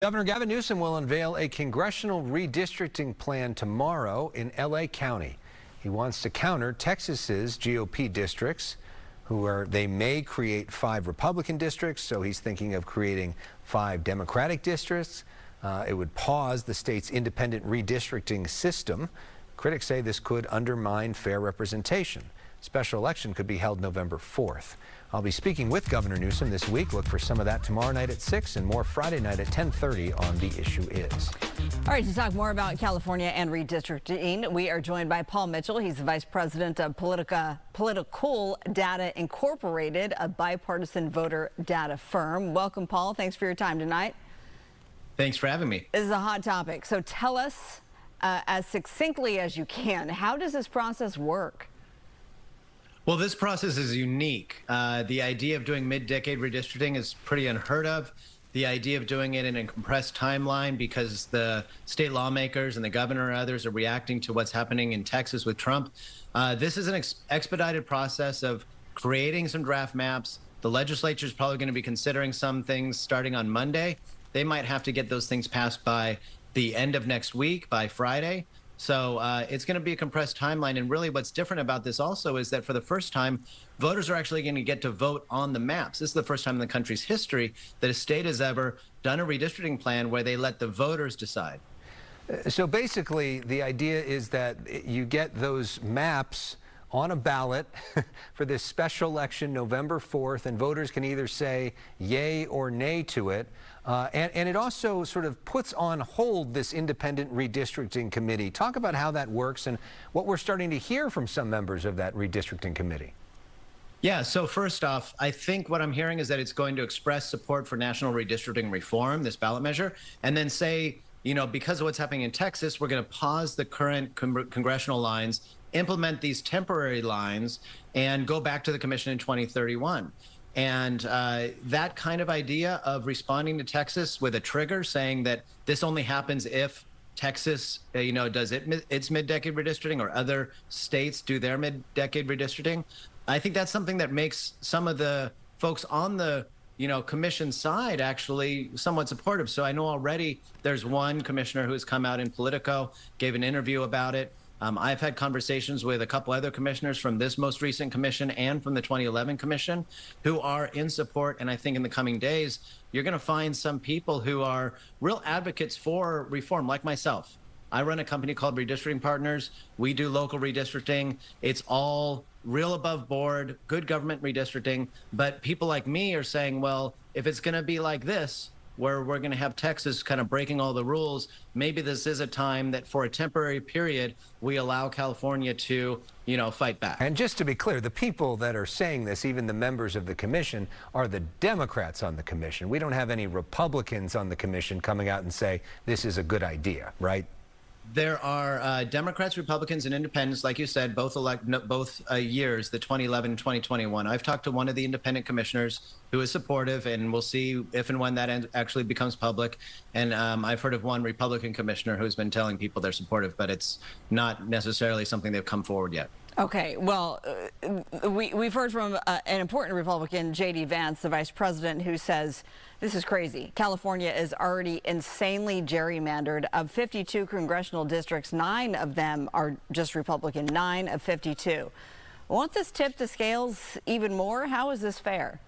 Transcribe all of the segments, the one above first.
Governor Gavin Newsom will unveil a congressional redistricting plan tomorrow in L.A. County. He wants to counter Texas's GOP districts, they may create 5 Republican districts, so he's thinking of creating 5 Democratic districts. It would pause the state's independent redistricting system. Critics say this could undermine fair representation. Special election could be held November 4th. I'll be speaking with Governor Newsom this week. Look for some of that tomorrow night at 6 and more Friday night at 10:30 on The Issue Is. All right, to talk more about California and redistricting, we are joined by Paul Mitchell. He's the Vice President of Political Data Incorporated, a bipartisan voter data firm. Welcome, Paul. Thanks for your time tonight. Thanks for having me. This is a hot topic, so tell us as succinctly as you can, how does this process work? Well, this process is unique. The idea of doing mid-decade redistricting is pretty unheard of. The idea of doing it in a compressed timeline because the state lawmakers and the governor and others are reacting to what's happening in Texas with Trump. This is an expedited process of creating some draft maps. The legislature is probably going to be considering some things starting on Monday. They might have to get those things passed by the end of next week, by Friday. So it's going to be a compressed timeline. And really what's different about this also is that for the first time, voters are actually going to get to vote on the maps. This is the first time in the country's history that a state has ever done a redistricting plan where they let the voters decide. So basically, the idea is that you get those maps on a ballot for this special election November 4th, and voters can either say yay or nay to it. And it also sort of puts on hold this independent redistricting committee. Talk about how that works and what we're starting to hear from some members of that redistricting committee. Yeah, so first off, I think what I'm hearing is that it's going to express support for national redistricting reform, this ballot measure, and then say, you know, because of what's happening in Texas, we're going to pause the current congressional lines, implement these temporary lines, and go back to the commission in 2031. And that kind of idea of responding to Texas with a trigger saying that this only happens if Texas, does its mid-decade redistricting or other states do their mid-decade redistricting, I think that's something that makes some of the folks on the commission side actually somewhat supportive. So I know already there's one commissioner who has come out in Politico, gave an interview about it. I've had conversations with a couple other commissioners from this most recent commission and from the 2011 commission who are in support. And I think in the coming days, you're going to find some people who are real advocates for reform, like myself. I run a company called Redistricting Partners. We do local redistricting. It's all real above board, good government redistricting. But people like me are saying, well, if it's going to be like this, where we're going to have Texas kind of breaking all the rules, maybe this is a time that for a temporary period, we allow California to, fight back. And just to be clear, the people that are saying this, even the members of the commission, are the Democrats on the commission. We don't have any Republicans on the commission coming out and say this is a good idea, right? There are Democrats, Republicans, and independents, like you said, both years, the 2011 and 2021. I've talked to one of the independent commissioners who is supportive, and we'll see if and when that actually becomes public. And I've heard of one Republican commissioner who's been telling people they're supportive, but it's not necessarily something they've come forward yet. Okay, well, we've heard from an important Republican, J.D. Vance, the vice president, who says this is crazy. California is already insanely gerrymandered. Of 52 congressional districts, 9 of them are just Republican, 9 of 52. Won't this tip the scales even more? How is this fair?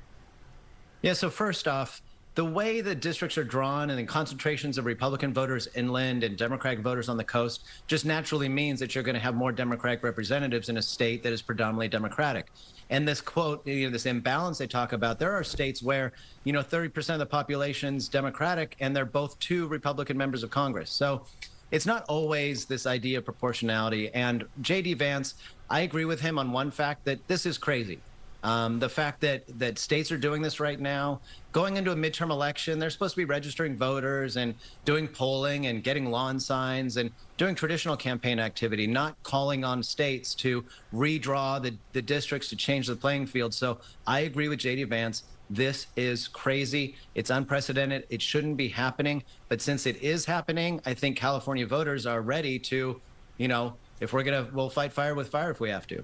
Yeah, so first off, the way the districts are drawn and the concentrations of Republican voters inland and Democratic voters on the coast just naturally means that you're going to have more Democratic representatives in a state that is predominantly Democratic. And this quote, this imbalance they talk about, there are states where, 30% of the population's Democratic and they're both 2 Republican members of Congress. So it's not always this idea of proportionality. And J.D. Vance, I agree with him on one fact that this is crazy. The fact that states are doing this right now, going into a midterm election, they're supposed to be registering voters and doing polling and getting lawn signs and doing traditional campaign activity, not calling on states to redraw the districts to change the playing field. So I agree with J.D. Vance. This is crazy. It's unprecedented. It shouldn't be happening. But since it is happening, I think California voters are ready to, if we're we'll fight fire with fire if we have to.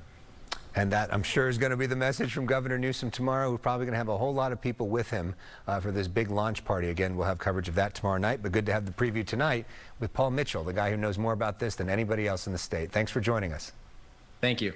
And that, I'm sure, is going to be the message from Governor Newsom tomorrow. We're probably going to have a whole lot of people with him for this big launch party. Again, we'll have coverage of that tomorrow night, but good to have the preview tonight with Paul Mitchell, the guy who knows more about this than anybody else in the state. Thanks for joining us. Thank you.